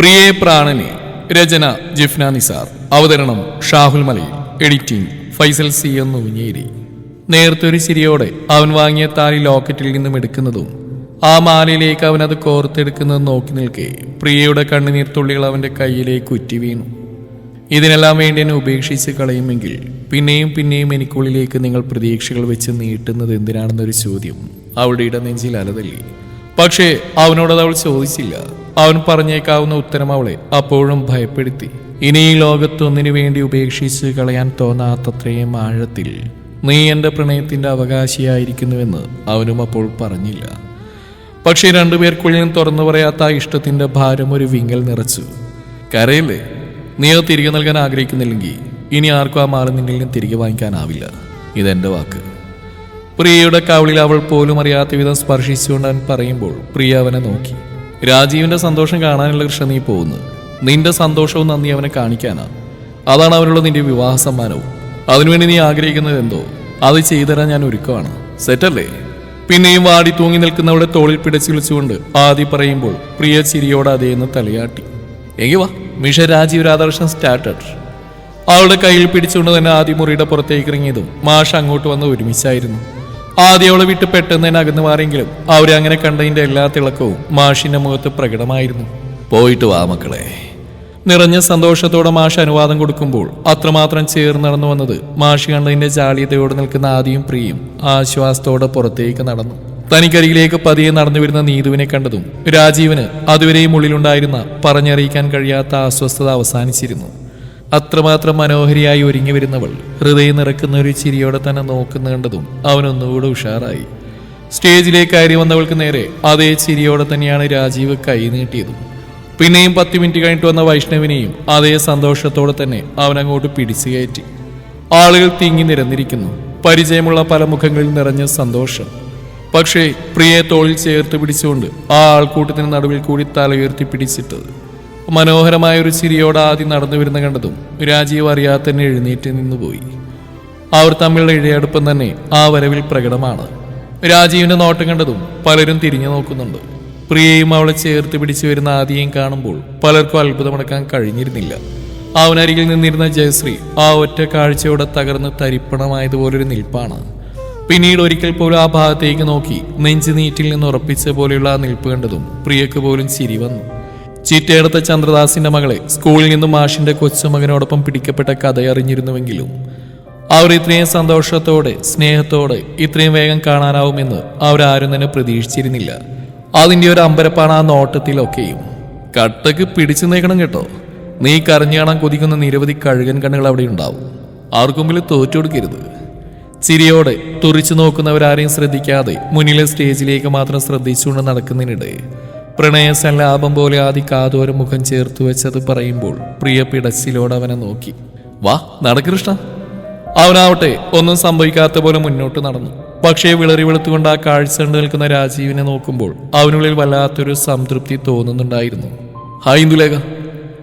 പ്രിയേ പ്രാണനെ. രചന ജിഫ്ന നിസാർ. അവതരണം ഷാഹുൽ മലയിൽ. എഡിറ്റിംഗ് ഫൈസൽ സി എന്ന് ഊഞ്ഞേരി. നേർത്തൊരു ചിരിയോടെ അവൻ വാങ്ങിയ താലി ലോക്കറ്റിൽ നിന്നും എടുക്കുന്നതും ആ മാലയിലേക്ക് അവൻ അത് കോർത്തെടുക്കുന്നതും നോക്കി നിൽക്കെ പ്രിയയുടെ കണ്ണുനീർ തുള്ളികൾ അവന്റെ കയ്യിലേക്ക് ഉറ്റി വീണു. ഇതിനെല്ലാം വേണ്ടി എന്നെ ഉപേക്ഷിച്ച് കളയുമെങ്കിൽ പിന്നെയും പിന്നെയും എനിക്കുള്ളിലേക്ക് നിങ്ങൾ പ്രതീക്ഷകൾ വെച്ച് നീട്ടുന്നത് എന്തിനാണെന്നൊരു ചോദ്യം അവളുടെ ഇടനെഞ്ചിൽ അലതല്ലി. പക്ഷേ അവനോടത് അവൾ ചോദിച്ചില്ല. അവൻ പറഞ്ഞേക്കാവുന്ന ഉത്തരം അവളെ അപ്പോഴും ഭയപ്പെടുത്തി. ഇനി ഈ ലോകത്തൊന്നിനു വേണ്ടി ഉപേക്ഷിച്ച് കളയാൻ തോന്നാത്തത്രയും ആഴത്തിൽ നീ എന്റെ പ്രണയത്തിന്റെ അവകാശിയായിരിക്കുന്നുവെന്ന് അവനും അപ്പോൾ പറഞ്ഞില്ല. പക്ഷേ രണ്ടുപേർക്കുള്ളിലും തുറന്നു പറയാത്ത ആ ഇഷ്ടത്തിന്റെ ഭാരം ഒരു വിങ്ങൽ നിറച്ചു. കരയില്ലേ? നീ അത് തിരികെ നൽകാൻ ആഗ്രഹിക്കുന്നില്ലെങ്കിൽ ഇനി ആർക്കും ആ മാല നിന്നിൽ നിന്ന് തിരികെ വാങ്ങിക്കാനാവില്ല. ഇതെന്റെ വാക്ക്. പ്രിയയുടെ കവിളിൽ അവൾ പോലും അറിയാത്ത വിധം സ്പർശിച്ചുകൊണ്ട് അവൻ പറയുമ്പോൾ പ്രിയ അവനെ നോക്കി. രാജീവിന്റെ സന്തോഷം കാണാനുള്ള കൃഷ്ണ നീ പോകുന്നു. നിന്റെ സന്തോഷവും നന്ദി അവനെ കാണിക്കാനാ. അതാണ് അവനുള്ള നിന്റെ വിവാഹ സമ്മാനവും. അതിനുവേണ്ടി നീ ആഗ്രഹിക്കുന്നത് എന്തോ അത് ചെയ്തുതരാൻ ഞാൻ ഒരുക്കമാണ്. സെറ്റല്ലേ? പിന്നെയും വാടി തൂങ്ങി നിൽക്കുന്നവളുടെ തോളിൽ പിടിച്ചു വിളിച്ചുകൊണ്ട് ആദി പറയുമ്പോൾ പ്രിയ ചിരിയോടെ അതേന്ന് തലയാട്ടി. എങ്കിൽ വാ മിഷ രാജീവ് രാധാകൃഷ്ണൻ സ്റ്റാർട്ടഡ്. അവളുടെ കയ്യിൽ പിടിച്ചുകൊണ്ട് തന്നെ ആദ്യ മുറിയുടെ പുറത്തേക്ക് ഇറങ്ങിയതും മാഷ് അങ്ങോട്ട് വന്ന് ഒരുമിച്ചായിരുന്നു. ആദ്യം അവളെ വിട്ട് പെട്ടെന്ന് തന്നെ അകന്നു മാറിയെങ്കിലും അവരെ അങ്ങനെ കണ്ടതിന്റെ എല്ലാ തിളക്കവും മാഷിന്റെ മുഖത്ത് പ്രകടമായിരുന്നു. പോയിട്ട് വാ മക്കളെ. നിറഞ്ഞ സന്തോഷത്തോടെ മാഷ് അനുവാദം കൊടുക്കുമ്പോൾ അത്രമാത്രം ചേർന്ന് നടന്നു വന്നത് മാഷ് കണ്ടതിന്റെ ജാളിയതയോടെ നിൽക്കുന്ന ആദിയും പ്രിയും ആശ്വാസത്തോടെ പുറത്തേക്ക് നടന്നു. തനിക്കരികിലേക്ക് പതിയെ നടന്നു വരുന്ന നീതുവിനെ കണ്ടതും രാജീവിന് അതുവരെയും ഉള്ളിലുണ്ടായിരുന്ന പറഞ്ഞറിയിക്കാൻ കഴിയാത്ത അസ്വസ്ഥത അവസാനിച്ചിരുന്നു. അത്രമാത്രം മനോഹരിയായി ഒരുങ്ങി വരുന്നവൾ ഹൃദയം നിറക്കുന്ന ഒരു ചിരിയോടെ തന്നെ നോക്കുന്ന കണ്ടതും അവനൊന്നുകൂടെ ഉഷാറായി. സ്റ്റേജിലേക്ക് കയറി വന്നവൾക്ക് നേരെ അതേ ചിരിയോടെ തന്നെയാണ് രാജീവ് കൈ നീട്ടിയതും. പിന്നെയും 10 മിനിറ്റ് കഴിഞ്ഞിട്ട് വന്ന വൈഷ്ണവിനെയും അതേ സന്തോഷത്തോടെ തന്നെ അവൻ അങ്ങോട്ട് പിടിച്ചു കയറ്റി. ആളുകൾ തിങ്ങി നിരന്നിരിക്കുന്നു. പരിചയമുള്ള പല മുഖങ്ങളിൽ നിറഞ്ഞ സന്തോഷം. പക്ഷേ പ്രിയയെ തോളിൽ ചേർത്ത് പിടിച്ചുകൊണ്ട് ആ ആൾക്കൂട്ടത്തിന് നടുവിൽ കൂടി തല ഉയർത്തി പിടിച്ചിട്ടത് മനോഹരമായ ഒരു ചിരിയോടെ ആദ്യം നടന്നു വരുന്ന കണ്ടതും രാജീവ് അറിയാതെ തന്നെ എഴുന്നേറ്റ് നിന്നുപോയി. അവർ തമ്മിലുള്ള ഇഴയടുപ്പം തന്നെ ആ വരവിൽ പ്രകടമാണ്. രാജീവിന്റെ നോട്ടം കണ്ടതും പലരും തിരിഞ്ഞു നോക്കുന്നുണ്ട്. പ്രിയയും അവളെ ചേർത്ത് പിടിച്ചു വരുന്ന ആദിയെയും കാണുമ്പോൾ പലർക്കും അത്ഭുതമടക്കാൻ കഴിഞ്ഞിരുന്നില്ല. അവനരികിൽ നിന്നിരുന്ന ജയശ്രീ ആ ഒറ്റ കാഴ്ചയോടെ തകർന്ന് തരിപ്പണമായതുപോലൊരു നിൽപ്പാണ്. പിന്നീട് ഒരിക്കൽ പോലും ആ ഭാഗത്തേക്ക് നോക്കി നെഞ്ചു നീറ്റിൽ നിന്ന് ഉറപ്പിച്ച പോലെയുള്ള ആ നിൽപ്പ് കണ്ടതും പ്രിയക്ക് പോലും ചിരി വന്നു. ചിറ്റയെടുത്ത ചന്ദ്രദാസിന്റെ മകളെ സ്കൂളിൽ നിന്നും മാഷിന്റെ കൊച്ചുമകനോടൊപ്പം പിടിക്കപ്പെട്ട കഥ അറിഞ്ഞിരുന്നുവെങ്കിലും അവർ ഇത്രയും സന്തോഷത്തോടെ സ്നേഹത്തോടെ ഇത്രയും വേഗം കാണാനാവുമെന്ന് അവരാരും തന്നെ പ്രതീക്ഷിച്ചിരുന്നില്ല. അതിന്റെ ഒരു അമ്പരപ്പാണ് ആ നോട്ടത്തിലൊക്കെയും. കട്ടക്ക് പിടിച്ചു നീക്കണം കേട്ടോ. നീ കരഞ്ഞു കാണാൻ കൊതിക്കുന്ന നിരവധി കഴുകൻ കണ്ണുകൾ അവിടെ ഉണ്ടാവും. ആർക്കും മുമ്പിൽ തോറ്റു കൊടുക്കരുത്. ചിരിയോടെ തുറിച്ചു നോക്കുന്നവരാരെയും ശ്രദ്ധിക്കാതെ മുന്നിലെ സ്റ്റേജിലേക്ക് മാത്രം ശ്രദ്ധിച്ചുകൊണ്ട് നടക്കുന്നതിനിടെ പ്രണയസല്ലാപം പോലെ ആദ്യ കാതോരം മുഖം ചേർത്ത് വെച്ചത് പറയുമ്പോൾ പ്രിയ പിടച്ചിലോടെ അവനെ നോക്കി. വാ നടകൃഷ്ണ. അവനാവട്ടെ ഒന്നും സംഭവിക്കാത്ത പോലെ മുന്നോട്ട് നടന്നു. പക്ഷേ വിളറി വെളുത്തുകൊണ്ട് ആ കാഴ്ച കണ്ടു നിൽക്കുന്ന രാജീവിനെ നോക്കുമ്പോൾ അവനുള്ളിൽ വല്ലാത്തൊരു സംതൃപ്തി തോന്നുന്നുണ്ടായിരുന്നു. ഹായ് ഇന്ദുലേഖ.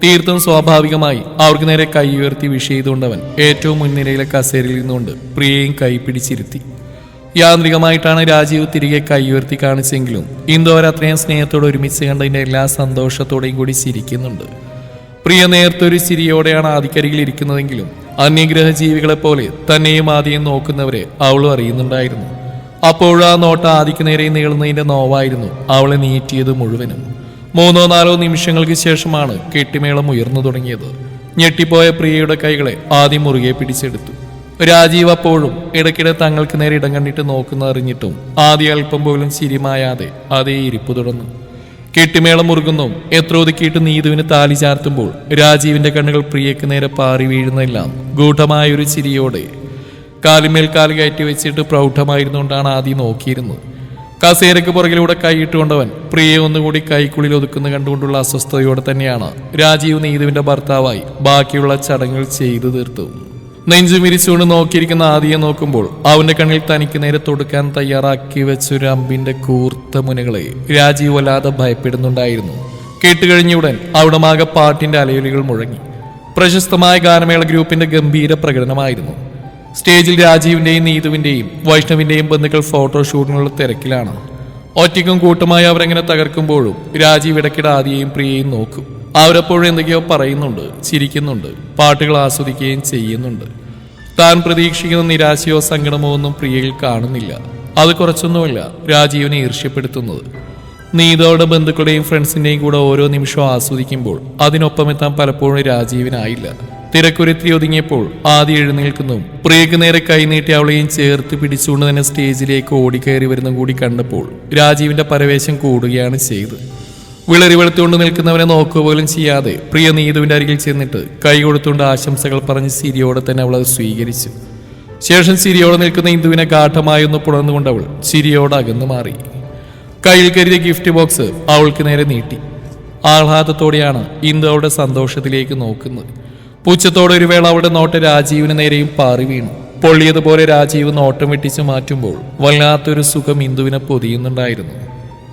തീർത്തും സ്വാഭാവികമായി അവർക്ക് നേരെ കൈ ഉയർത്തി വിഷ് ചെയ്തുകൊണ്ടവൻ ഏറ്റവും മുൻനിരയിലെ കസേരയിൽ നിന്നുകൊണ്ട് പ്രിയയും കൈ പിടിച്ചിരുത്തി. യാന്ത്രികമായിട്ടാണ് രാജീവ് തിരികെ കൈ ഉയർത്തി കാണിച്ചെങ്കിലും ഇന്ദു അവർ അത്രയും സ്നേഹത്തോടെ ഒരുമിച്ച് കണ്ടതിന്റെ എല്ലാ സന്തോഷത്തോടെയും കൂടി ചിരിക്കുന്നുണ്ട്. പ്രിയ നേർത്തൊരു ചിരിയോടെയാണ് ആദിക്കരികിൽ ഇരിക്കുന്നതെങ്കിലും അന്യഗ്രഹ ജീവികളെ പോലെ തന്നെയും ആദ്യം നോക്കുന്നവരെ അവളും അറിയുന്നുണ്ടായിരുന്നു. അപ്പോഴും ആ നോട്ട ആദിക്ക് നേരെ നീളുന്നതിന്റെ നോവായിരുന്നു അവളെ നീറ്റിയത് മുഴുവനും. 3-4 നിമിഷങ്ങൾക്ക് ശേഷമാണ് കെട്ടിമേളം ഉയർന്നു തുടങ്ങിയത്. ഞെട്ടിപ്പോയ പ്രിയയുടെ കൈകളെ ആദ്യം മുറുകെ പിടിച്ചെടുത്തു. രാജീവ് അപ്പോഴും ഇടയ്ക്കിടെ തങ്ങൾക്ക് നേരെ ഇടം കണ്ടിട്ട് നോക്കുന്ന അറിഞ്ഞിട്ടും ആദ്യം അല്പം പോലും ചിരിമായാതെ അതേ ഇരിപ്പ് തുടർന്നു. കെട്ടിമേളം മുറുകുന്നു. എത്ര ഒതുക്കിയിട്ട് നീതുവിന് താലി ചാർത്തുമ്പോൾ രാജീവിന്റെ കണ്ണുകൾ പ്രിയക്ക് നേരെ പാറി വീഴുന്നെല്ലാം ഗൂഢമായൊരു ചിരിയോടെ കാലിമേൽ കാല് കയറ്റി വെച്ചിട്ട് പ്രൗഢമായിരുന്നുകൊണ്ടാണ് ആദ്യം നോക്കിയിരുന്നത്. കസേരയ്ക്ക് പുറകിലൂടെ കൈയിട്ടുകൊണ്ടവൻ പ്രിയെ ഒന്നുകൂടി കൈക്കുള്ളിൽ ഒതുക്കുന്ന കണ്ടുകൊണ്ടുള്ള അസ്വസ്ഥതയോടെ തന്നെയാണ് രാജീവ് നീതുവിന്റെ ഭർത്താവായി ബാക്കിയുള്ള ചടങ്ങുകൾ ചെയ്തു തീർത്തു. നെഞ്ചു മിരിച്ചുകൊണ്ട് നോക്കിയിരിക്കുന്ന ആദിയെ നോക്കുമ്പോൾ അവന്റെ കണ്ണിൽ തനിക്ക് നേരെ തൊടുക്കാൻ തയ്യാറാക്കി വെച്ചൊരു അമ്പിന്റെ കൂർത്ത മുനകളെ രാജീവ് വല്ലാതെ ഭയപ്പെടുന്നുണ്ടായിരുന്നു. കേട്ടുകഴിഞ്ഞുടൻ അവിടമാകെ പാട്ടിന്റെ അലയൊലികൾ മുഴങ്ങി. പ്രശസ്തമായ ഗാനമേള ഗ്രൂപ്പിന്റെ ഗംഭീര പ്രകടനമായിരുന്നു. സ്റ്റേജിൽ രാജീവിന്റെയും നീതുവിന്റെയും വൈഷ്ണവിന്റെയും ബന്ധുക്കൾ ഫോട്ടോഷൂട്ടിനുള്ള തിരക്കിലാണ്. ഒറ്റയ്ക്കും കൂട്ടമായി അവരെങ്ങനെ തകർക്കുമ്പോഴും രാജീവ് ഇടയ്ക്കിടെ ആദിയെയും പ്രിയയും നോക്കും. അവരെപ്പോഴും എന്തൊക്കെയോ പറയുന്നുണ്ട്, ചിരിക്കുന്നുണ്ട്, പാട്ടുകൾ ആസ്വദിക്കുകയും ചെയ്യുന്നുണ്ട്. താൻ പ്രതീക്ഷിക്കുന്ന നിരാശയോ സങ്കടമോ ഒന്നും പ്രിയയിൽ കാണുന്നില്ല. അത് കുറച്ചൊന്നുമല്ല രാജീവിനെ ഈർഷ്യപ്പെടുത്തുന്നത്. നീതോടെ ബന്ധുക്കളുടെയും ഫ്രണ്ട്സിന്റെയും കൂടെ ഓരോ നിമിഷവും ആസ്വദിക്കുമ്പോൾ അതിനൊപ്പം എത്താൻ പലപ്പോഴും രാജീവിനായില്ല. തിരക്കുരത്തി ഒതുങ്ങിയപ്പോൾ ആദ്യം എഴുന്നേൽക്കുന്നു. പ്രിയക്ക് നേരെ കൈനീട്ടി അവളെയും ചേർത്ത് പിടിച്ചുകൊണ്ട് തന്നെ സ്റ്റേജിലേക്ക് ഓടിക്കയറി വരുന്നതും കൂടി കണ്ടപ്പോൾ രാജീവിന്റെ പരവേശം കൂടുകയാണ് ചെയ്ത്. വിളറി വെളുത്തുകൊണ്ട് നിൽക്കുന്നവനെ നോക്കുക പോലും ചെയ്യാതെ പ്രിയ നീതുവിന്റെ അരികിൽ ചെന്നിട്ട് കൈ കൊടുത്തുകൊണ്ട് ആശംസകൾ പറഞ്ഞ് സിരിയോടെ തന്നെ അവൾ അത് സ്വീകരിച്ചു. ശേഷം സിരിയോടെ നിൽക്കുന്ന ഇന്ദുവിനെ ഗാഠമായൊന്ന് പുണർന്നുകൊണ്ട് അവൾ ചിരിയോടെ അകന്നു മാറി. കയ്യിൽ കരുതിയ ഗിഫ്റ്റ് ബോക്സ് അവൾക്ക് നേരെ നീട്ടി. ആഹ്ലാദത്തോടെയാണ് ഇന്ദു അവളുടെ സന്തോഷത്തിലേക്ക് നോക്കുന്നത്. പുച്ഛത്തോടെ ഒരു വേള അവളുടെ നോട്ടം രാജീവിന് നേരെയും പാറി വീണു. പൊള്ളിയതുപോലെ രാജീവ് നോട്ടം വെട്ടിച്ചു മാറ്റുമ്പോൾ വല്ലാത്തൊരു സുഖം ഇന്ദുവിനെ പൊതിയുന്നുണ്ടായിരുന്നു.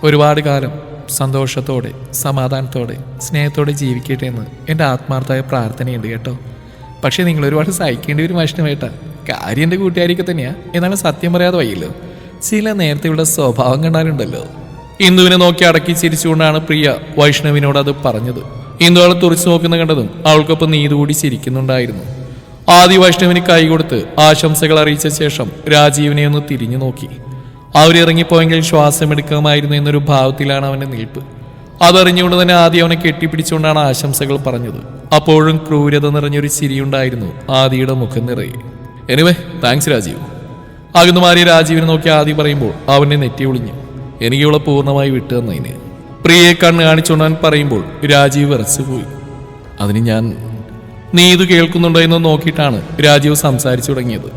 ഒരുപാട് കാലം സന്തോഷത്തോടെ സമാധാനത്തോടെ സ്നേഹത്തോടെ ജീവിക്കട്ടെ എന്ന് എൻ്റെ ആത്മാർത്ഥമായ പ്രാർത്ഥനയുണ്ട് കേട്ടോ. പക്ഷെ നിങ്ങൾ ഒരുപാട് സഹിക്കേണ്ടി ഒരു മനുഷ്യനുമായിട്ട കാര്യം എൻ്റെ കൂട്ടുകാരിയൊക്കെ തന്നെയാ. എന്നാലും സത്യം പറയാതെ വയ്യല്ലോ. ചില നേരത്തെയുള്ള സ്വഭാവം കണ്ടാലുണ്ടല്ലോ. ഇന്ദുവിനെ നോക്കി അടക്കി ചിരിച്ചുകൊണ്ടാണ് പ്രിയ വൈഷ്ണവിനോട് അത് പറഞ്ഞത്. ഇന്ദു അവളെ തുറച്ചു നോക്കുന്ന കണ്ടതും അവൾക്കൊപ്പം നീതു കൂടി ചിരിക്കുന്നുണ്ടായിരുന്നു. ആദി വൈഷ്ണവിന് കൈ കൊടുത്ത് ആശംസകൾ അറിയിച്ച ശേഷം രാജീവിനെ ഒന്ന് തിരിഞ്ഞു നോക്കി. അവരിറങ്ങിപ്പോയെങ്കിൽ ശ്വാസമെടുക്കാമായിരുന്നു എന്നൊരു ഭാവത്തിലാണ് അവന്റെ നിൽപ്പ്. അതറിഞ്ഞുകൊണ്ട് തന്നെ ആദ്യം അവനെ കെട്ടിപ്പിടിച്ചുകൊണ്ടാണ് ആശംസകൾ പറഞ്ഞത്. അപ്പോഴും ക്രൂരത നിറഞ്ഞൊരു ചിരിയുണ്ടായിരുന്നു ആദിയുടെ മുഖം നിറയെ. Anyway thanks Rajeev. അകന്നു മാറിയ രാജീവിനെ നോക്കി ആദി പറയുമ്പോൾ അവനെ നെറ്റി ഒളിഞ്ഞു. എനിക്ക് ഇവളെ പൂർണ്ണമായി വിട്ടു തന്നതിന്. പ്രിയയെ കണ്ണ് കാണിച്ചുകൊണ്ടാൻ പറയുമ്പോൾ രാജീവ് വിറച്ചുപോയി. അതിന് ഞാൻ നീതു കേൾക്കുന്നുണ്ടോ എന്ന് നോക്കിയിട്ടാണ് രാജീവ് സംസാരിച്ചു തുടങ്ങിയത്.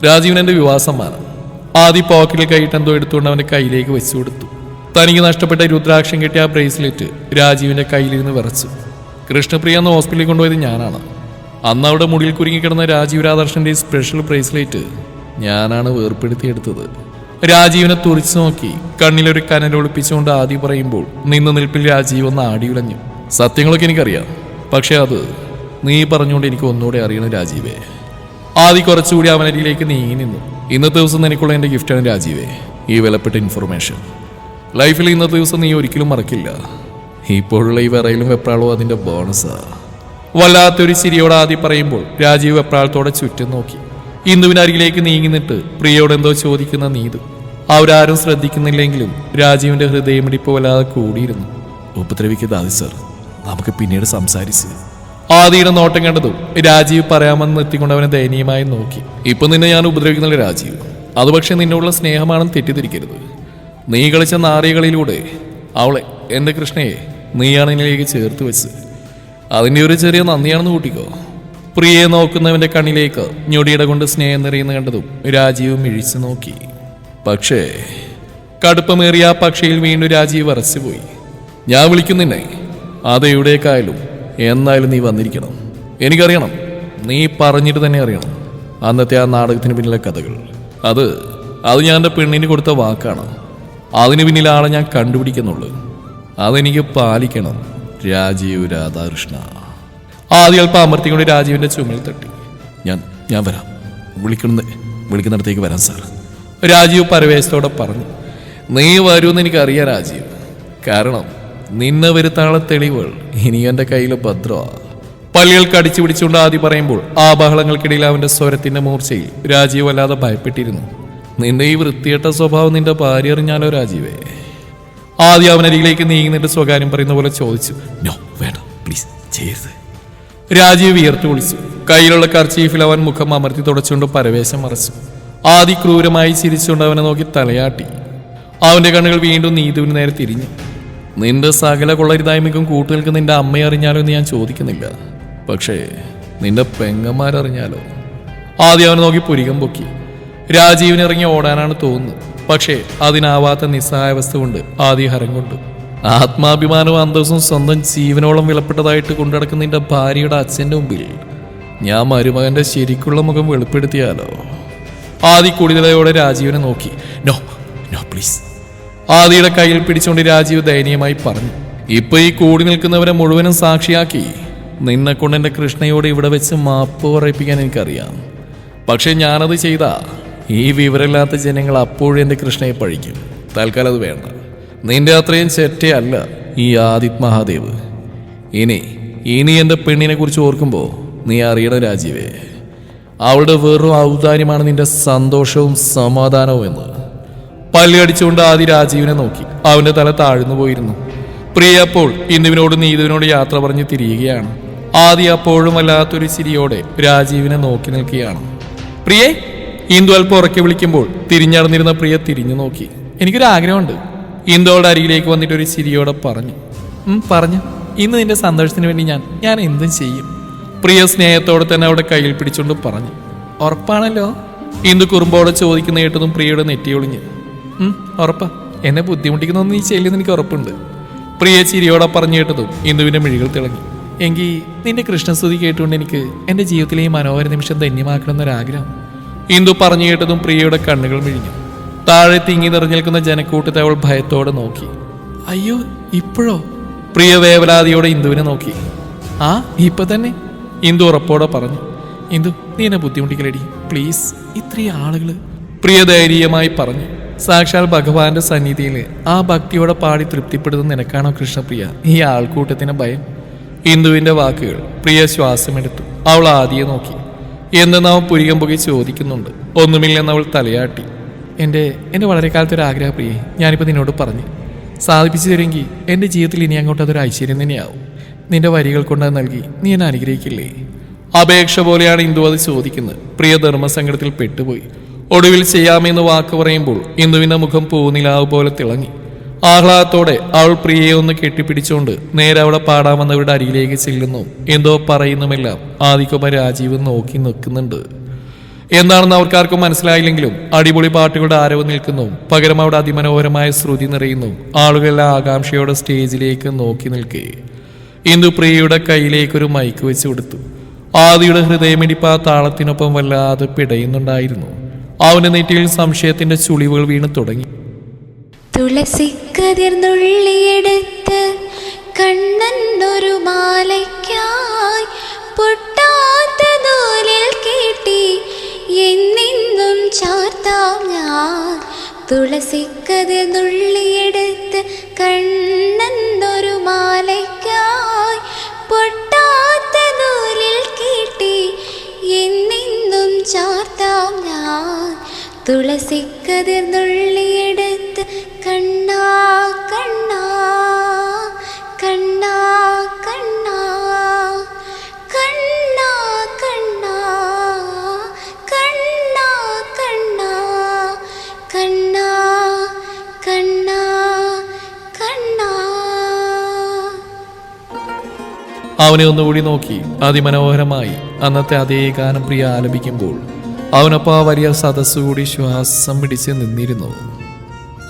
രാജീവിന് എൻ്റെ വിവാഹ സമ്മാനം. ആദ്യ പോക്കറ്റിൽ കൈയിട്ട് എന്തോ എടുത്തുകൊണ്ട് അവന്റെ കയ്യിലേക്ക് വെച്ചു കൊടുത്തു. തനിക്ക് നഷ്ടപ്പെട്ട രുദ്രാക്ഷം കെട്ടിയ ആ ബ്രേസ്ലെറ്റ് രാജീവിന്റെ കയ്യിലിരുന്ന് വിറച്ചു. കൃഷ്ണപ്രിയ എന്ന ഹോസ്പിറ്റലിൽ കൊണ്ടുപോയത് ഞാനാണ്. അന്ന് അവിടെ മുടിയിൽ കുരുങ്ങിക്കിടന്ന രാജീവ് രാധാകൃഷ്ണന്റെ സ്പെഷ്യൽ ബ്രേസ്ലെറ്റ് ഞാനാണ് വേർപ്പെടുത്തിയെടുത്തത്. രാജീവിനെ തുറിച്ചു നോക്കി കണ്ണിലൊരു കനലൊളിപ്പിച്ചുകൊണ്ട് ആദ്യം പറയുമ്പോൾ നിന്ന് നിൽപ്പിൽ രാജീവ് ഒന്ന് ആടിയുലഞ്ഞു. സത്യങ്ങളൊക്കെ എനിക്കറിയാം, പക്ഷെ അത് നീ പറഞ്ഞുകൊണ്ട് എനിക്ക് ഒന്നുകൂടെ അറിയണം രാജീവേ. ആദ്യം കുറച്ചുകൂടി അവനരിയിലേക്ക് നീങ്ങി നിന്നു. ഇന്നത്തെ ദിവസം എനിക്കുള്ള എൻ്റെ ഗിഫ്റ്റാണ് രാജീവേ ഈ വിലപ്പെട്ട ഇൻഫർമേഷൻ. ലൈഫിൽ ഇന്നത്തെ ദിവസം നീ ഒരിക്കലും മറക്കില്ല. ഇപ്പോഴുള്ള ഈ വിറയിലും വെപ്രാളവും അതിൻ്റെ ബോണസാ. വല്ലാത്തൊരു ചിരിയോട് ആദ്യം പറയുമ്പോൾ രാജീവ് വെപ്രാളത്തോടെ ചുറ്റും നോക്കി. ഇന്ദുവിനരികിലേക്ക് നീങ്ങി നിന്നിട്ട് പ്രിയോട് എന്തോ ചോദിക്കുന്ന നീതു. അവരാരും ശ്രദ്ധിക്കുന്നില്ലെങ്കിലും രാജീവിന്റെ ഹൃദയമിടിപ്പ് വല്ലാതെ കൂടിയിരുന്നു. ഉപദ്രവിക്കരുത് ആദി സർ, നമുക്ക് പിന്നീട് സംസാരിച്ച്. ആദിയുടെ നോട്ടം കണ്ടതും രാജീവ് പറയാമെന്ന് നിർത്തിക്കൊണ്ട് അവനെ ദയനീയമായി നോക്കി. ഇപ്പൊ നിന്നെ ഞാൻ ഉപദ്രവിക്കുന്നില്ല രാജീവ്. അത് പക്ഷെ നിന്നോടുള്ള സ്നേഹമാണെന്ന് തെറ്റിദ്ധരിക്കരുത്. നീ കളിച്ച നാറികളിലൂടെ അവളെ, എൻ്റെ കൃഷ്ണയെ, നീയാണ് എന്നിലേക്ക് ചേർത്ത് വെച്ച്. അതിൻ്റെ ഒരു ചെറിയ നന്ദിയാണെന്ന് കൂട്ടിക്കോ. പ്രിയയെ നോക്കുന്നവന്റെ കണ്ണിലേക്ക് ഞൊടിയിട കൊണ്ട് സ്നേഹം നിറയുന്ന കണ്ടതും രാജീവ് മിഴിച്ചു നോക്കി. പക്ഷേ കടുപ്പമേറിയ ആ പക്ഷിയിൽ വീണ്ടും രാജീവ് വരച്ചുപോയി. ഞാൻ വിളിക്കുന്നിന്നെ, അതെവിടേക്കായാലും എന്നായാലും നീ വന്നിരിക്കണം. എനിക്കറിയണം, നീ പറഞ്ഞിട്ട് തന്നെ അറിയണം അന്നത്തെ ആ നാടകത്തിന് പിന്നിലെ കഥകൾ. അത് ഞാൻ എൻ്റെ പെണ്ണിന് കൊടുത്ത വാക്കാണ്. അതിന് പിന്നിലാളെ ഞാൻ കണ്ടുപിടിക്കുന്നുള്ളൂ. അതെനിക്ക് പാലിക്കണം രാജീവ് രാധാകൃഷ്ണ. ആദ്യം അല്പം അമർത്തിക്കൊണ്ട് രാജീവിന്റെ ചുമൽ തട്ടി. ഞാൻ വരാം, വിളിക്കുന്നിടത്തേക്ക് വരാം സാർ. രാജീവ് പരവേശത്തോടെ പറഞ്ഞു. നീ വരുമെന്ന് എനിക്കറിയാം രാജീവ്. കാരണം നിന്നെ വരുത്താനുള്ള തെളിവുകൾ ഇനി എൻ്റെ കയ്യിൽ ഭദ്രമാ. പല്ലുകൾ കടിച്ചു പിടിച്ചുകൊണ്ട് ആദ്യം പറയുമ്പോൾ ആ ബഹളങ്ങൾക്കിടയിൽ അവന്റെ സ്വരത്തിന്റെ മൂർച്ചയിൽ രാജീവ് വല്ലാതെ ഭയപ്പെട്ടിരുന്നു. നിന്റെ ഈ വൃത്തികെട്ട സ്വഭാവം നിന്റെ ഭാര്യ അറിഞ്ഞാലോ രാജീവേ? ആദ്യം അവനരികിലേക്ക് നീങ്ങിട്ട് സ്വകാര്യം പറയുന്ന പോലെ ചോദിച്ചു. നോ വേണ്ട, പ്ലീസ് ചെയ്യരുത്. രാജീവ് വിയർത്തു വിളിച്ചു. കയ്യിലുള്ള കർച്ചീഫിൽ അവൻ മുഖം അമർത്തി തുടച്ചുകൊണ്ട് പരവേശം മറച്ചു. ആദി ക്രൂരമായി ചിരിച്ചുകൊണ്ട് അവനെ നോക്കി തലയാട്ടി. അവന്റെ കണ്ണുകൾ വീണ്ടും നീതുവിന് നേരെ തിരിഞ്ഞു. നിന്റെ സകല കൊള്ളരുതായ്മയ്ക്കും കൂട്ടുനിൽക്കുന്ന നിന്റെ അമ്മയെ അറിഞ്ഞാലോ എന്ന് ഞാൻ ചോദിക്കുന്നില്ല, പക്ഷേ നിന്റെ പെങ്ങന്മാരറിഞ്ഞാലോ? ആദ്യം അവനെ നോക്കി പുരികം പൊക്കി. രാജീവിന് ഇറങ്ങി ഓടാനാണ് തോന്നുന്നത്. പക്ഷേ അതിനാവാത്ത നിസ്സഹായാവസ്ഥ കൊണ്ട് ആദ്യം ഹരം കൊണ്ടു. ആത്മാഭിമാനവും അന്തസ്സും സ്വന്തം ജീവനോളം വിലപ്പെട്ടതായിട്ട് കൊണ്ടുനടക്കുന്ന നിന്റെ ഭാര്യയുടെ അച്ഛൻ്റെ മുമ്പിൽ ഞാൻ മരുമകന്റെ ശരിക്കുള്ള മുഖം വെളിപ്പെടുത്തിയാലോ? ആദി കുടിലതയോടെ രാജീവിനെ നോക്കി. No no please. ആദിയുടെ കയ്യിൽ പിടിച്ചുകൊണ്ട് രാജീവ് ദയനീയമായി പറഞ്ഞു. ഇപ്പൊ ഈ കൂടി നിൽക്കുന്നവരെ മുഴുവനും സാക്ഷിയാക്കി നിന്നെ കൊണ്ട് എൻ്റെ കൃഷ്ണയോട് ഇവിടെ വെച്ച് മാപ്പ് പറയിപ്പിക്കാൻ എനിക്കറിയാം. പക്ഷെ ഞാനത് ചെയ്താ ഈ വിവരമില്ലാത്ത ജനങ്ങൾ അപ്പോഴും എൻ്റെ കൃഷ്ണയെ പഴിക്കും. തൽക്കാലം അത് വേണ്ട. നിന്റെ അത്രയും ചെറ്റയല്ല ഈ ആദിത് മഹാദേവ്. ഇനി എൻ്റെ പെണ്ണിനെ കുറിച്ച് ഓർക്കുമ്പോൾ നീ അറിയണം രാജീവേ, അവളുടെ വെറും ഔദാര്യമാണ് നിന്റെ സന്തോഷവും സമാധാനവും എന്ന്. പല്ലടിച്ചുകൊണ്ട് ആദി രാജീവിനെ നോക്കി. അവന്റെ തല താഴ്ന്നു പോയിരുന്നു. പ്രിയ അപ്പോൾ ഇന്ദുവിനോട് നീതുവിനോട് യാത്ര പറഞ്ഞ് തിരിയുകയാണ്. ആദി അപ്പോഴും വല്ലാത്തൊരു ചിരിയോടെ രാജീവിനെ നോക്കി നിൽക്കുകയാണ്. പ്രിയേ, ഇന്ദു അല്പം ഉറക്കെ വിളിക്കുമ്പോൾ തിരിഞ്ഞടന്നിരുന്ന പ്രിയ തിരിഞ്ഞു നോക്കി. എനിക്കൊരു ആഗ്രഹമുണ്ട്. ഇന്ദു അവളുടെ അരികിലേക്ക് വന്നിട്ട് ഒരു ചിരിയോടെ പറഞ്ഞു. പറഞ്ഞു. ഇന്ന് നിന്റെ സന്തോഷത്തിന് വേണ്ടി ഞാൻ എന്തും ചെയ്യും. പ്രിയ സ്നേഹത്തോടെ തന്നെ അവിടെ കയ്യിൽ പിടിച്ചുകൊണ്ട് പറഞ്ഞു. ഉറപ്പാണല്ലോ? ഇന്ദു കുറുമ്പോടെ ചോദിക്കുന്ന കേട്ടതും പ്രിയയുടെ നെറ്റി ഒളിഞ്ഞ്. ഉറപ്പാ. എന്നെ ബുദ്ധിമുട്ടിക്കുന്നൊന്നും നീ ചെയ്യില്ലെന്ന് എനിക്ക് ഉറപ്പുണ്ട്. പ്രിയ ചിരിയോടെ പറഞ്ഞു കേട്ടതും ഇന്ദുവിന്റെ മിഴികൾ തിളങ്ങി. എങ്കിൽ നിന്റെ കൃഷ്ണസ്തുതി കേട്ടുകൊണ്ട് എനിക്ക് എന്റെ ജീവിതത്തിലെ ഈ മനോഹര നിമിഷം ധന്യമാക്കണമെന്നൊരാഗ്രഹം. ഇന്ദു പറഞ്ഞു കേട്ടതും പ്രിയയുടെ കണ്ണുകൾ മിഴിഞ്ഞു. താഴെ തിങ്ങി നിറഞ്ഞു നിൽക്കുന്ന ജനക്കൂട്ടത്തെ അവൾ ഭയത്തോടെ നോക്കി. അയ്യോ, ഇപ്പോഴോ? പ്രിയ വേവലാതിയോടെ ഇന്ദുവിനെ നോക്കി. ആ, ഇപ്പൊ തന്നെ, ഇന്ദു ഉറപ്പോടെ പറഞ്ഞു. ഇന്ദു, നീ എന്നെ ബുദ്ധിമുട്ടിക്കലടി പ്ലീസ്. ഇത്രയും ആളുകള്. പ്രിയ ധൈര്യമായി പറഞ്ഞു. സാക്ഷാൽ ഭഗവാന്റെ സന്നിധിയിൽ ആ ഭക്തിയോടെ പാടി തൃപ്തിപ്പെടുത്തുന്ന നിനക്കാണോ കൃഷ്ണപ്രിയ ഈ ആൾക്കൂട്ടത്തിന് ഭയം? ഇന്ദുവിന്റെ വാക്കുകൾ. പ്രിയ ശ്വാസമെടുത്തു. അവൾ ആദിയെ നോക്കി. എന്തെന്ന് അവൻ പുരികം പുകി ചോദിക്കുന്നുണ്ട്. ഒന്നുമില്ലെന്ന് അവൾ തലയാട്ടി. എൻ്റെ വളരെ കാലത്തൊരു ആഗ്രഹ പ്രിയെ ഞാനിപ്പോൾ നിന്നോട് പറഞ്ഞു. സാധിപ്പിച്ചു തരുമെങ്കിൽ എൻ്റെ ജീവിതത്തിൽ ഇനി അങ്ങോട്ട് അതൊരു ഐശ്വര്യം തന്നെയാവും. നിന്റെ വരികൾ കൊണ്ടത് നൽകി നീ എന്നെ അനുഗ്രഹിക്കില്ലേ? അപേക്ഷ പോലെയാണ് ഇന്ദു അത് ചോദിക്കുന്നത്. പ്രിയ ധർമ്മസങ്കടത്തിൽ പെട്ടുപോയി. ഒടുവിൽ ചെയ്യാമെന്ന് വാക്ക് പറയുമ്പോൾ ഇന്ദുവിന്റെ മുഖം പൂനിലാവ് പോലെ തിളങ്ങി. ആഹ്ലാദത്തോടെ അവൾ പ്രിയയെ ഒന്ന് കെട്ടിപ്പിടിച്ചുകൊണ്ട് നേരെ അവിടെ പാടാമെന്നവരുടെ അരികിലേക്ക് ചെല്ലുന്നു. എന്തോ പറയുന്നുമെല്ലാം ആദിക്കൊപ്പം രാജീവ് നോക്കി നിൽക്കുന്നുണ്ട്. എന്താണെന്ന് അവർക്കാർക്കും മനസ്സിലായില്ലെങ്കിലും അടിപൊളി പാട്ടുകളുടെ ആരവ് നിൽക്കുന്നു. പകരം അവിടെ അതിമനോഹരമായ ശ്രുതി നിറയുന്നു. ആളുകളെല്ലാം ആകാംക്ഷയോടെ സ്റ്റേജിലേക്ക് നോക്കി നിൽക്കേ. ഇന്ദു പ്രിയയുടെ കയ്യിലേക്കൊരു മൈക്ക് വെച്ച് കൊടുത്തു. ആദിയുടെ ഹൃദയമിടിപ്പ് ആ താളത്തിനൊപ്പം വല്ലാതെ പിടയുന്നുണ്ടായിരുന്നു. അവന്റെ നെറ്റിയിൽ സംശയത്തിന്റെ ചുളിവുകൾ വീണ് തുടങ്ങി. തുളസിക്കതിർന്നുള്ളിയെടുത്ത് കണ്ണന്നൊരു മാലയ്ക്കായി പൊട്ടാത്ത നൂലിൽ കെട്ടി എന്നെന്നും ചാർത്താം ഞാൻ. തുളസിക്കതിർന്നുള്ളിയെടുത്ത് കണ്ണന്നൊരു മാലയ്ക്കായി പൊട്ടാത്ത നൂലിൽ കെട്ടി എന്നെന്നും ചാർത്താം ഞാൻ. തുളസിക്കതിർന്നുള്ളിയെടുത്ത് കണ്ണാ കണ്ണാ കണ്ണാ കണ്ണാ കണ്ണാ കണ്ണാ കണ്ണാ കണ്ണാ കണ്ണാ കണ്ണാ കണ്ണാ. അവനെ ഒന്നുകൂടി നോക്കി. അതിമനോഹരമായി അന്നത്തെ അതേ ഗാനം പ്രിയ ആലപിക്കുമ്പോൾ അവനൊപ്പം ആ വലിയ സദസ്സുകൂടി ശ്വാസം പിടിച്ച് നിന്നിരുന്നു.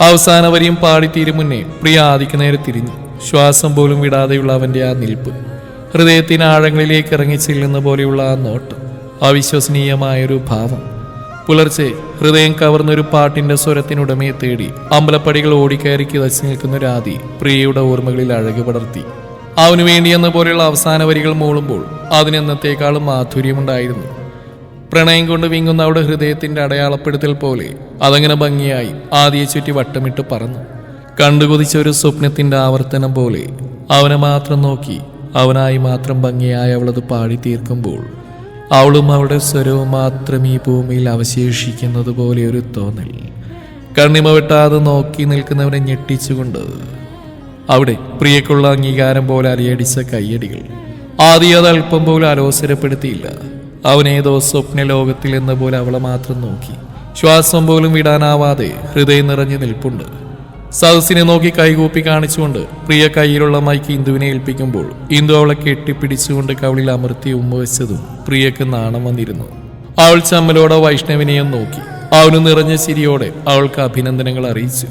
അവസാന വരിയും പാടിത്തീരും മുന്നേ പ്രിയ ആദിക്ക് നേരെ തിരിഞ്ഞു. ശ്വാസം പോലും വിടാതെയുള്ള അവന്റെ ആ നിൽപ്പ്, ഹൃദയത്തിന് ആഴങ്ങളിലേക്ക് ഇറങ്ങിച്ചെല്ലുന്ന പോലെയുള്ള ആ നോട്ടം, അവിശ്വസനീയമായൊരു ഭാവം. പുലർച്ചെ ഹൃദയം കവർന്നൊരു പാട്ടിന്റെ സ്വരത്തിനുടമയെ തേടി അമ്പലപ്പടികൾ ഓടിക്കയറി കിതച്ചു നിൽക്കുന്ന രാധി പ്രിയയുടെ ഓർമ്മകളിൽ അഴകു പടർത്തി. അവനു വേണ്ടിയെന്ന പോലെയുള്ള അവസാന വരികൾ മൂളുമ്പോൾ അതിനെന്നത്തേക്കാളും മാധുര്യമുണ്ടായിരുന്നു. പ്രണയം കൊണ്ട് വിങ്ങുന്ന അവിടെ ഹൃദയത്തിന്റെ അടയാളപ്പെടുത്തൽ പോലെ അതങ്ങനെ ഭംഗിയായി ആദിയെ ചുറ്റി വട്ടമിട്ട് പറന്നു. കണ്ടുകൊതിച്ച ഒരു സ്വപ്നത്തിന്റെ ആവർത്തനം പോലെ അവനെ മാത്രം നോക്കി അവനായി മാത്രം ഭംഗിയായി അവളത് പാടി തീർക്കുമ്പോൾ അവളും അവളുടെ സ്വരവും മാത്രം ഈ ഭൂമിയിൽ അവശേഷിക്കുന്നത് പോലെ ഒരു തോന്നൽ. കണ്ണിമ വെട്ടാതെ നോക്കി നിൽക്കുന്നവനെ ഞെട്ടിച്ചുകൊണ്ട് അവിടെ പ്രിയക്കുള്ള അംഗീകാരം പോലെ അലയടിച്ച കയ്യടികൾ. ആദ്യം അത് അല്പം പോലും അലോസരപ്പെടുത്തിയില്ല. അവനേതോ സ്വപ്ന ലോകത്തിൽ എന്ന പോലെ അവളെ മാത്രം നോക്കി. ശ്വാസം പോലും വിടാനാവാതെ ഹൃദയം നിറഞ്ഞു നിൽപ്പുണ്ട്. സദസ്സിനെ നോക്കി കൈകൂപ്പി കാണിച്ചുകൊണ്ട് പ്രിയ കയ്യിലുള്ള മൈക്ക് ഇന്ദുവിനെ ഏൽപ്പിക്കുമ്പോൾ ഇന്ദു അവളെ കെട്ടിപ്പിടിച്ചുകൊണ്ട് കവിളിൽ അമർത്തി ഉമ്മ വെച്ചതും പ്രിയക്ക് നാണം വന്നിരുന്നു. അവൾ ചമ്മലോടെ വൈഷ്ണവിനെയും നോക്കി. അവന് നിറഞ്ഞ ചിരിയോടെ അവൾക്ക് അഭിനന്ദനങ്ങൾ അറിയിച്ചു.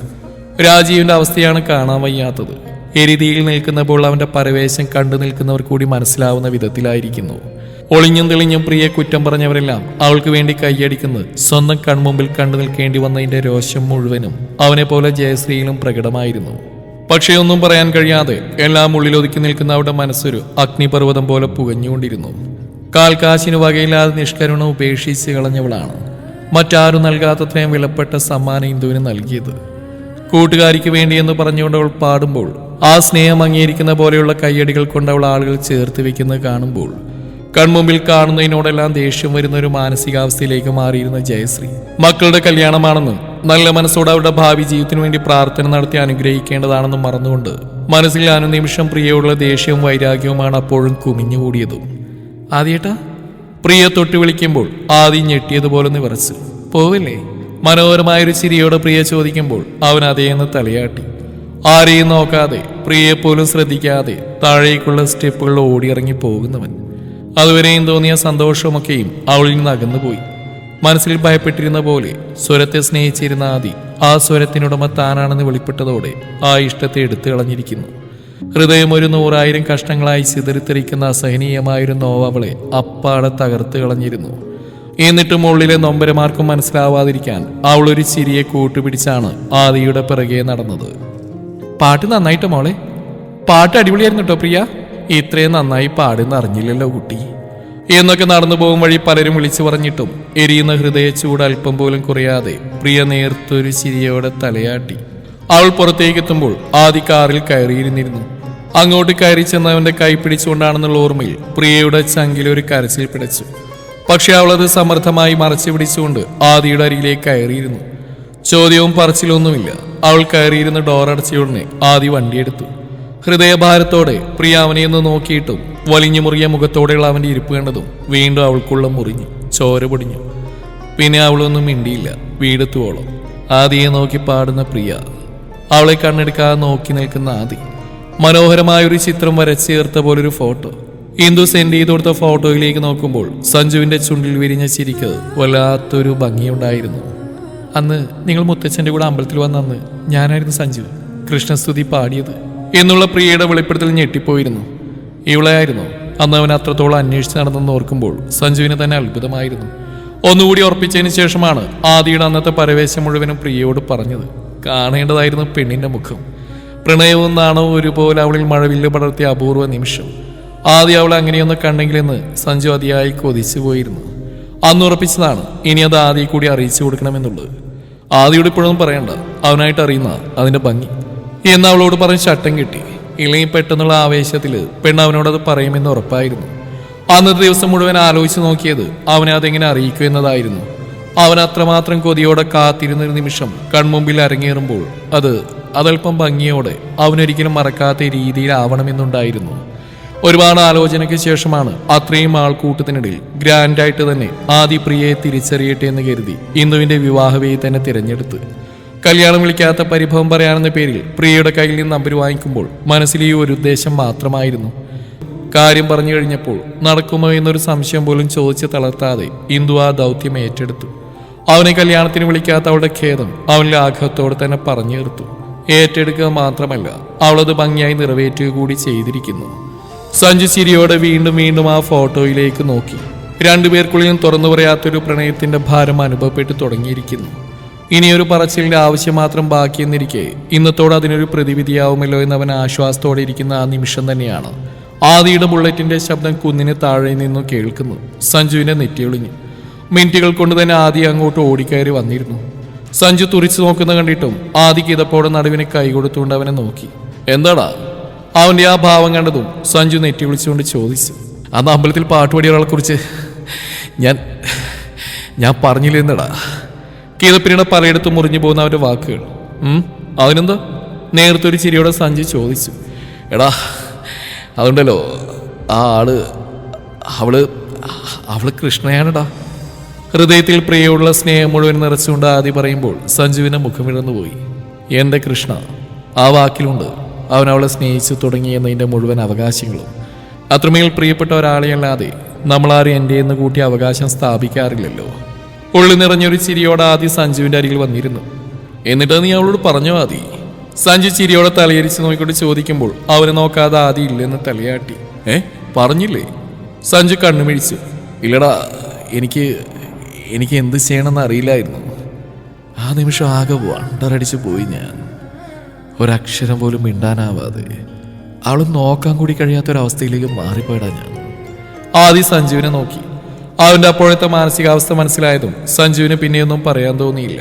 രാജീവിന്റെ അവസ്ഥയാണ് കാണാൻ വയ്യാത്തത്. എരിതിയിൽ നിൽക്കുന്നപ്പോൾ അവന്റെ പരവേശം കണ്ടു നിൽക്കുന്നവർ കൂടി മനസ്സിലാവുന്ന വിധത്തിലായിരിക്കുന്നു. ഒളിഞ്ഞും തെളിഞ്ഞും പ്രിയെ കുറ്റം പറഞ്ഞവരെല്ലാം അവൾക്ക് വേണ്ടി കൈയടിക്കുന്നത് സ്വന്തം കൺമുമ്പിൽ കണ്ടു നിൽക്കേണ്ടി വന്നതിന്റെ രോഷം മുഴുവനും അവനെ പോലെ ജയശ്രീയിലും പ്രകടമായിരുന്നു. പക്ഷേ ഒന്നും പറയാൻ കഴിയാതെ എല്ലാം ഉള്ളിലൊതുക്കി നിൽക്കുന്ന അവരുടെ മനസ്സൊരു അഗ്നിപർവ്വതം പോലെ പുകഞ്ഞുകൊണ്ടിരുന്നു. കാൽക്കാശിന് വകയില്ലാതെ നിഷ്കരുണം ഉപേക്ഷിച്ച് കളഞ്ഞവളാണ് മറ്റാരും നൽകാത്തത്രയും വിലപ്പെട്ട സമ്മാനം ഇന്ദുവിന് നൽകിയത്. കൂട്ടുകാരിക്ക് വേണ്ടിയെന്ന് പറഞ്ഞുകൊണ്ട് അവൾ പാടുമ്പോൾ ആ സ്നേഹം അംഗീകരിക്കുന്ന പോലെയുള്ള കയ്യടികൾ കൊണ്ട് അവൾ ആളുകൾ ചേർത്ത് വെക്കുന്നത് കാണുമ്പോൾ കൺമുമ്പിൽ കാണുന്നതിനോടെല്ലാം ദേഷ്യം വരുന്ന ഒരു മാനസികാവസ്ഥയിലേക്ക് മാറിയിരുന്ന ജയശ്രീ മക്കളുടെ കല്യാണമാണെന്നും നല്ല മനസ്സോടെ അവരുടെ ഭാവി ജീവിതത്തിനു വേണ്ടി പ്രാർത്ഥന നടത്തി അനുഗ്രഹിക്കേണ്ടതാണെന്നും മറന്നുകൊണ്ട് മനസ്സിൽ അനുനിമിഷം പ്രിയയോടുള്ള ദേഷ്യവും വൈരാഗ്യവുമാണ് അപ്പോഴും കുമിഞ്ഞുകൂടിയതും. ആദ്യേട്ടാ, പ്രിയ തൊട്ട് വിളിക്കുമ്പോൾ ആദ്യം ഞെട്ടിയതുപോലെ വിറച്ചു. പോവില്ലേ? മനോഹരമായൊരു ചിരിയോടെ പ്രിയ ചോദിക്കുമ്പോൾ അവൻ അതേന്ന് തലയാട്ടി. ആരെയും നോക്കാതെ പ്രിയെപ്പോലും ശ്രദ്ധിക്കാതെ താഴേക്കുള്ള സ്റ്റെപ്പുകൾ ഓടിയിറങ്ങി പോകുന്നവൻ. അതുവരെയും തോന്നിയ സന്തോഷമൊക്കെയും അവളിൽ നിന്ന് അകന്നുപോയി. മനസ്സിൽ ഭയപ്പെട്ടിരുന്ന പോലെ സ്വരത്തെ സ്നേഹിച്ചിരുന്ന ആദി ആ സ്വരത്തിനുടമ താനാണെന്ന് വെളിപ്പെട്ടതോടെ ആ ഇഷ്ടത്തെ എടുത്തു കളഞ്ഞിരിക്കുന്നു. ഹൃദയം ഒരു 100,000 കഷ്ണങ്ങളായി ചിതറിത്തെറിക്കുന്ന അസഹനീയമായൊരു നോവ് അവളെ അപ്പാടെ തകർത്ത് കളഞ്ഞിരുന്നു. എന്നിട്ടും ഉള്ളിലെ നൊമ്പരമാർക്കും മനസ്സിലാവാതിരിക്കാൻ അവളൊരു ചിരിയെ കൂട്ടുപിടിച്ചാണ് ആദിയുടെ പിറകെ നടന്നത്. പാട്ട് നന്നായിട്ട് മോളെ, പാട്ട് അടിപൊളിയായിരുന്നു കേട്ടോ പ്രിയ, ഇത്രയും നന്നായി പാടുന്ന അറിഞ്ഞില്ലല്ലോ കുട്ടി എന്നൊക്കെ നടന്നു പോകും വഴി പലരും വിളിച്ചു പറഞ്ഞിട്ടും എരിയുന്ന ഹൃദയ ചൂട് അല്പം പോലും കുറയാതെ പ്രിയ നേർത്തൊരു ചിരിയോടെ തലയാട്ടി. അവൾ പുറത്തേക്ക് എത്തുമ്പോൾ ആദി കാറിൽ കയറിയിരുന്നിരുന്നു. അങ്ങോട്ട് കയറി ചെന്നവന്റെ കൈ പിടിച്ചുകൊണ്ടാണെന്നുള്ള ഓർമ്മയിൽ പ്രിയയുടെ ചങ്കിലൊരു കരച്ചിൽ പിടച്ചു. പക്ഷെ അവളത് സമർത്ഥമായി മറച്ചു പിടിച്ചുകൊണ്ട് ആദിയുടെ അരികിലേക്ക് കയറിയിരുന്നു. ചോദ്യവും പറച്ചിലൊന്നുമില്ല. അവൾ കയറിയിരുന്ന് ഡോറടച്ചയുടനെ ആദി വണ്ടിയെടുത്തു. ഹൃദയഭാരത്തോടെ പ്രിയ അവനെയൊന്ന് നോക്കിയിട്ടും വലിഞ്ഞു മുറിയ മുഖത്തോടെയുള്ള അവന്റെ ഇരിപ്പ് കണ്ടതും വീണ്ടും അവൾക്കുള്ള മുറിഞ്ഞു, ചോര പൊടിഞ്ഞു. പിന്നെ അവളൊന്നും മിണ്ടിയില്ല. വീടെത്തുവോളം ആദിയെ നോക്കി പാടുന്ന പ്രിയ, അവളെ കണ്ണെടുക്കാതെ നോക്കി നിൽക്കുന്ന ആദി. മനോഹരമായൊരു ചിത്രം വരച്ചു ചേർത്ത പോലൊരു ഫോട്ടോ. ഇന്ദു സെൻഡ് ചെയ്ത് കൊടുത്ത ഫോട്ടോയിലേക്ക് നോക്കുമ്പോൾ സഞ്ജുവിന്റെ ചുണ്ടിൽ വിരിഞ്ഞ ചിരിക്ക് വല്ലാത്തൊരു ഭംഗിയുണ്ടായിരുന്നു. അന്ന് നിങ്ങൾ മുത്തച്ഛൻ്റെ കൂടെ അമ്പലത്തിൽ വന്നന്ന് ഞാനായിരുന്നു സഞ്ജു കൃഷ്ണസ്തുതി പാടിയത് എന്നുള്ള പ്രിയയുടെ വെളിപ്പെടുത്തൽ ഞെട്ടിപ്പോയിരുന്നു. ഇവളെയായിരുന്നു അന്ന് അവൻ അത്രത്തോളം അന്വേഷിച്ച് നടന്നെന്ന് ഓർക്കുമ്പോൾ സഞ്ജുവിന് തന്നെ അത്ഭുതമായിരുന്നു. ഒന്നുകൂടി ഉറപ്പിച്ചതിന് ശേഷമാണ് ആദിയുടെ അന്നത്തെ പരവേശം മുഴുവനും പ്രിയയോട് പറഞ്ഞത്. കാണേണ്ടതായിരുന്നു പെണ്ണിന്റെ മുഖം. പ്രണയവും നാണവും ഒരുപോലെ അവളിൽ മഴവില്ല് പടർത്തിയ അപൂർവ നിമിഷം. ആദ്യം അവൾ അങ്ങനെയൊന്ന് കണ്ടെങ്കിലെന്ന് സഞ്ജു അതിയായി കൊതിച്ചു പോയിരുന്നു. അന്ന് ഉറപ്പിച്ചതാണ് ഇനി അത് ആദ്യം കൂടി അറിയിച്ചു കൊടുക്കണമെന്നുള്ളത്. ആദ്യയോട് ഇപ്പോഴൊന്നും പറയണ്ട, അവനായിട്ട് അറിയുന്ന അതിന്റെ ഭംഗി എന്ന് അവളോട് പറഞ്ഞ് ചട്ടം കെട്ടി. ഇല്ലെങ്കിൽ പെട്ടെന്നുള്ള ആവേശത്തിൽ പെണ്ണ് അവനോടത് പറയുമെന്ന് ഉറപ്പായിരുന്നു. അന്നത്തെ ദിവസം മുഴുവൻ ആലോചിച്ച് നോക്കിയത് അവനെ അതെങ്ങനെ അറിയിക്കൂ എന്നതായിരുന്നു. അവൻ അത്രമാത്രം കൊതിയോടെ കാത്തിരുന്നൊരു നിമിഷം കൺമുമ്പിൽ അരങ്ങേറുമ്പോൾ അതല്പം ഭംഗിയോടെ അവനൊരിക്കലും മറക്കാത്ത രീതിയിലാവണമെന്നുണ്ടായിരുന്നു. ഒരുപാട് ആലോചനയ്ക്ക് ശേഷമാണ് അത്രയും ആൾക്കൂട്ടത്തിനിടയിൽ ഗ്രാൻഡായിട്ട് തന്നെ ആദി പ്രിയയെ തിരിച്ചറിയട്ടെ എന്ന് കരുതി ഇന്ദുവിന്റെ വിവാഹവേദി തന്നെ തിരഞ്ഞെടുത്ത്. കല്യാണം വിളിക്കാത്ത പരിഭവം പറയാനെന്ന പേരിൽ പ്രിയയുടെ കയ്യിൽ നിന്ന് നമ്പർ വാങ്ങിക്കുമ്പോൾ മനസ്സിൽ ഈ ഒരു ഉദ്ദേശം മാത്രമായിരുന്നു. കാര്യം പറഞ്ഞു കഴിഞ്ഞപ്പോൾ നടക്കുമോ എന്നൊരു സംശയം പോലും ചോദിച്ച് തളർത്താതെ ഇന്ദു ആ ദൗത്യം ഏറ്റെടുത്തു. അവനെ കല്യാണത്തിന് വിളിക്കാത്ത അവളുടെ ഖേദം അവനിൽ ആഘാതത്തോടെ തന്നെ പറഞ്ഞു തീർത്തു. ഏറ്റെടുക്കുക മാത്രമല്ല, അവളത് ഭംഗിയായി നിറവേറ്റുക കൂടി ചെയ്തിരിക്കുന്നു. സഞ്ജു ചിരിയോടെ വീണ്ടും വീണ്ടും ആ ഫോട്ടോയിലേക്ക് നോക്കി. രണ്ടുപേർക്കുള്ളിലും തുറന്നു പറയാത്തൊരു പ്രണയത്തിന്റെ ഭാരം അനുഭവപ്പെട്ടു തുടങ്ങിയിരിക്കുന്നു. ഇനിയൊരു പറച്ചിലിന്റെ ആവശ്യം മാത്രം ബാക്കിയെന്നിരിക്കെ ഇന്നത്തോടെ അതിനൊരു പ്രതിവിധിയാവുമല്ലോ എന്നവൻ ആശ്വാസത്തോടെ ഇരിക്കുന്ന ആ നിമിഷം തന്നെയാണ് ആദിയുടെ ബുള്ളറ്റിന്റെ ശബ്ദം കുന്നിന് താഴെ നിന്നു കേൾക്കുന്നു. സഞ്ജുവിനെ നെറ്റിയൊളിഞ്ഞു. മിനിറ്റുകൾ കൊണ്ട് തന്നെ ആദി അങ്ങോട്ട് ഓടിക്കയറി വന്നിരുന്നു. സഞ്ജു തുറിച്ചു നോക്കുന്ന കണ്ടിട്ടും ആദിക്ക് ഇതപ്പോടെ നടുവിന് കൈ കൊടുത്തുകൊണ്ട് അവനെ നോക്കി. എന്താടാ? അവന്റെ ആ ഭാവം കണ്ടതും സഞ്ജു നെറ്റി വിളിച്ചുകൊണ്ട് ചോദിച്ചു. അന്ന് അമ്പലത്തിൽ പാട്ടുപാടിയ ഒരാളെ കുറിച്ച് ഞാൻ പറഞ്ഞില്ലെന്നടാ. കീതപ്പിനിയുടെ പലയിടത്തും മുറിഞ്ഞു പോകുന്ന അവന്റെ വാക്കുകൾ. അതിനെന്താ? നേരത്തൊരു ചിരിയോടെ സഞ്ജു ചോദിച്ചു. എടാ, അതുണ്ടല്ലോ ആ ആള് അവള് കൃഷ്ണയാണെടാ. ഹൃദയത്തിൽ പ്രിയയുള്ള സ്നേഹം മുഴുവൻ നിറച്ചുകൊണ്ട് ആദി പറയുമ്പോൾ സഞ്ജുവിന്റെ മുഖമിഴന്നുപോയി. എന്റെ കൃഷ്ണ, ആ വാക്കിലുണ്ട് അവൻ അവളെ സ്നേഹിച്ചു തുടങ്ങി എന്നതിൻ്റെ മുഴുവൻ അവകാശങ്ങളും. അത്രമേൽ പ്രിയപ്പെട്ട ഒരാളെയല്ലാതെ നമ്മളാരും എൻ്റെ എന്ന് കൂട്ടി അവകാശം സ്ഥാപിക്കാറില്ലല്ലോ. ഉള്ളി നിറഞ്ഞൊരു ചിരിയോടെ ആദി സഞ്ജുവിന്റെ അരികിൽ വന്നിരുന്നു. എന്നിട്ട് നീ അവളോട് പറഞ്ഞോ ആദി? സഞ്ജു ചിരിയോടെ തലയിരിച്ച് നോക്കിക്കൊണ്ട് ചോദിക്കുമ്പോൾ അവനെ നോക്കാതെ ആദി ഇല്ലെന്ന് തലയാട്ടി. പറഞ്ഞില്ലേ? സഞ്ജു കണ്ണുമിഴിച്ചു. ഇല്ലടാ, എനിക്ക് എന്ത് ചെയ്യണമെന്ന് അറിയില്ലായിരുന്നു. ആ നിമിഷം ആകെ വണ്ടറടിച്ചു പോയി ഞാൻ. ഒരക്ഷരം പോലും മിണ്ടാനാവാതെ അവൾ നോക്കാൻ കൂടി കഴിയാത്തൊരവസ്ഥയിലേക്ക് മാറിപ്പോയിടാ ഞാൻ. ആദി സഞ്ജുവിനെ നോക്കി. അവന്റെ അപ്പോഴത്തെ മാനസികാവസ്ഥ മനസ്സിലായതും സഞ്ജുവിന് പിന്നെയൊന്നും പറയാൻ തോന്നിയില്ല.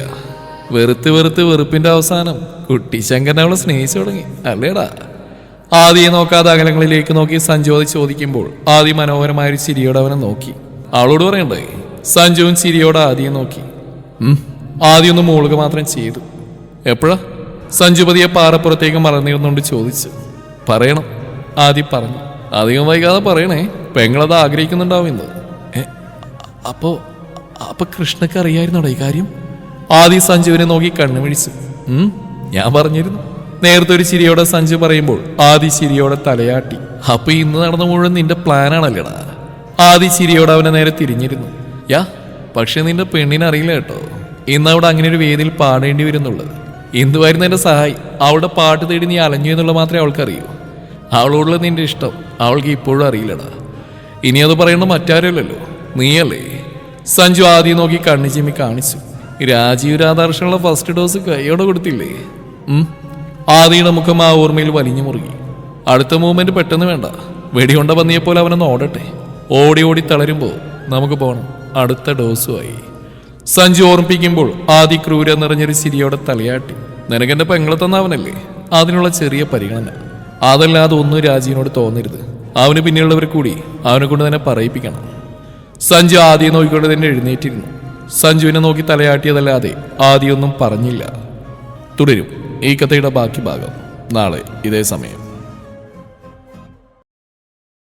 വെറുത്ത് വെറുത്ത് വെറുപ്പിന്റെ അവസാനം കുട്ടി ശങ്കരൻ അവളെ സ്നേഹിച്ചു തുടങ്ങി അല്ലേടാ. ആദിയെ നോക്കാതെ അകലങ്ങളിലേക്ക് നോക്കി സഞ്ജു അത് ചോദിക്കുമ്പോൾ ആദി മനോഹരമായൊരു ചിരിയോടെ അവനെ നോക്കി. അവളോട് പറയണ്ടേ? സഞ്ജുവും ചിരിയോടെ ആദിയെ നോക്കി. ആദ്യം ഒന്ന് മൂളുക മാത്രം ചെയ്തു. എപ്പോഴാ? സഞ്ജു പതിയെ പാറപ്പുറത്തേക്ക് മറന്നിരുന്നുകൊണ്ട് ചോദിച്ചു. പറയണം, ആദി പറഞ്ഞു. അധികം വൈകാതെ പറയണേ, പെങ്ങളത് ആഗ്രഹിക്കുന്നുണ്ടാവും ഇന്ന്. അപ്പൊ കൃഷ്ണക്ക് അറിയായിരുന്നോടെ ഈ കാര്യം? ആദി സഞ്ജുവിനെ നോക്കി കണ്ണു മിഴിച്ചു. ഞാൻ പറഞ്ഞിരുന്നു. നേരത്തെ ഒരു ചിരിയോടെ സഞ്ജു പറയുമ്പോൾ ആദി ചിരിയോടെ തലയാട്ടി. അപ്പൊ ഇന്ന് നടന്ന മുഴുവൻ നിന്റെ പ്ലാനാണല്ലേടാ? ആദി ചിരിയോടെ അവനെ നേരെ തിരിഞ്ഞിരുന്നു. പക്ഷെ നിന്റെ പെണ്ണിനെ അറിയില്ല കേട്ടോ, ഇന്ന് അവിടെ അങ്ങനെ ഒരു വേദിയിൽ പാടേണ്ടി വരുന്നുള്ളത്. എന്തുവായിരുന്നു എന്റെ സഹായി? അവളുടെ പാട്ട് തേടി നീ അലഞ്ഞു എന്നുള്ളത് മാത്രമേ അവൾക്കറിയൂ. അവളോടുള്ള നിന്റെ ഇഷ്ടം അവൾക്ക് ഇപ്പോഴും അറിയില്ലടാ. ഇനി അത് പറയേണ്ട മറ്റാരുമല്ലല്ലോ, നീയല്ലേ? സഞ്ജു ആദ്യം നോക്കി കണ്ണു ചിമ്മി കാണിച്ചു. രാജീവ് രാധാകൃഷ്ണനുള്ള ഫസ്റ്റ് ഡോസ് കൈയോടെ കൊടുത്തില്ലേ? ആദിയുടെ മുഖം ആ ഓർമ്മയിൽ വലിഞ്ഞു മുറുകി. അടുത്ത മൂവ്മെന്റ് പെട്ടെന്ന് വേണ്ട, വെടികൊണ്ട പന്നിയെപ്പോലെ അവനൊന്ന് ഓടട്ടെ. ഓടി ഓടി തളരുമ്പോൾ നമുക്ക് പോകണം, അടുത്ത ഡോസുമായി. സഞ്ജു ഓർമ്മിപ്പിക്കുമ്പോൾ ആദി ക്രൂര നിറഞ്ഞൊരു ചിരിയോടെ തലയാട്ടി. നിനക്കെന്റെ പെങ്ങളെ തന്നവനല്ലേ, അതിനുള്ള ചെറിയ പരിഗണന. അതല്ലാതെ ഒന്നും രാജീവിനോട് തോന്നരുത്. അവന് പിന്നെയുള്ളവരെ കൂടി അവനെ കൊണ്ട് തന്നെ പറയിപ്പിക്കണം. സഞ്ജു ആദിയെ നോക്കിക്കൊണ്ട് തന്നെ എഴുന്നേറ്റിരുന്നു. സഞ്ജുവിനെ നോക്കി തലയാട്ടിയതല്ലാതെ ആദിയൊന്നും പറഞ്ഞില്ല. തുടരും ഈ കഥയുടെ ബാക്കി ഭാഗം നാളെ ഇതേ സമയം.